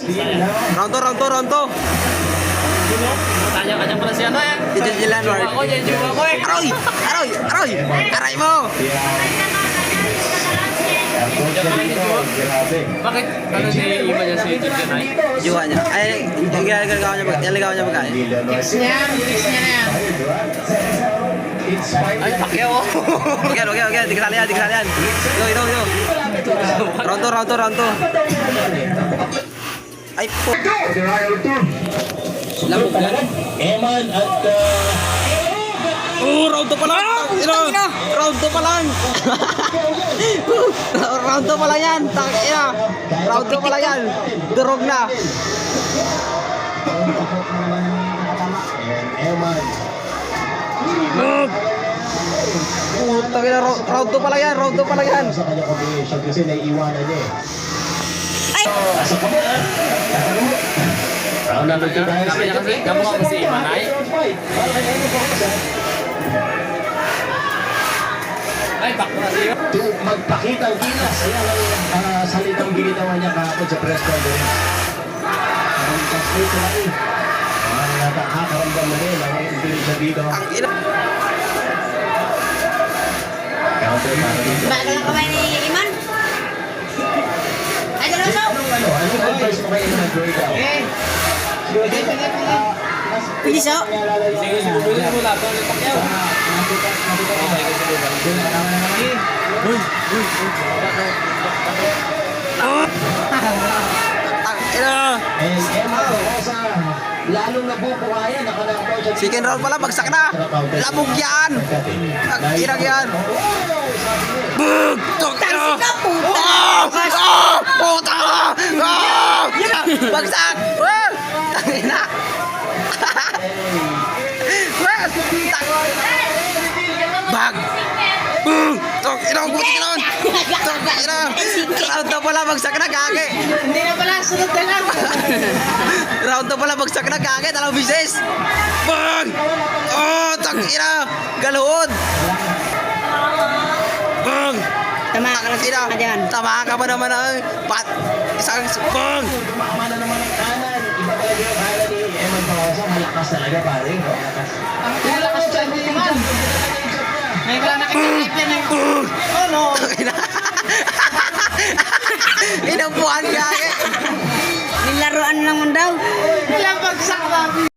Round 2. Tanya-tanya pala si ano yan. Jalan Lord. Ako, yan yung ako eh. Aroy! Aray mo! Bakit? Ano naiiba niya si Jinjanay? Juha niya. Ay, naligaw niya pagkain. Fix niya na yan. Ay, pakyaw. Okay. Di kasali yan. Yo. Round 2. Ay, po. Lamok yan. Eman at Round 2 pa lang. Round 2 pa lang. Round 2 pa lang yan. Tangina. Round 2 pa lang yan. Durog na. Eman. Tangina, round 2 pa lang yan. Sa kanya combination kasi naiiwanan niya eh. Ano na siya? Sabi niya kasi, kamukha mo si Manay. Ay, back na siya. Magpakitang gilas. Ayan ang salitang binitawan niya kahapon sa press conference. Ang translate na rin. Ang nakakaramdam na rin ang intelligent dito. Ang ina. Counter para dito. Bagal ang kamay ni Iman. Ay, dalawa siya. Ano yung advice mo kay Iman Breakout? Pwede siya. Sige, siguro mo lahat. Ano yung pakyaw? Ang ina. And Emma Rosa, lalong nabubuhayan. Nakalangkaw siya. Second round pala, bagsak na. Labog yan. Ang ina yan. Tangina. Puta! Bagsak! Tangina! Bag! Tangina! Tangina! Tangina! Round na pala, bagsak na kage! Hindi na pala, sunod na lang. Round na pala, bagsak na kage! Dalawang bisis! Bag! Oh! Tangina! Galuhod! Bag! Tama ka lang Tangina! dyan. Tama ka pa naman ang isang bag! Mama na naman ang kanan. Iba talaga yung kanan ni Eman Rosa. Malakas talaga pare. Malakas. Ang lakas dyan ni Iman. May wala nakikip yan ng... Oh no. Inampuan kage! Nilaruan lang mo daw. Walang bagsak lang.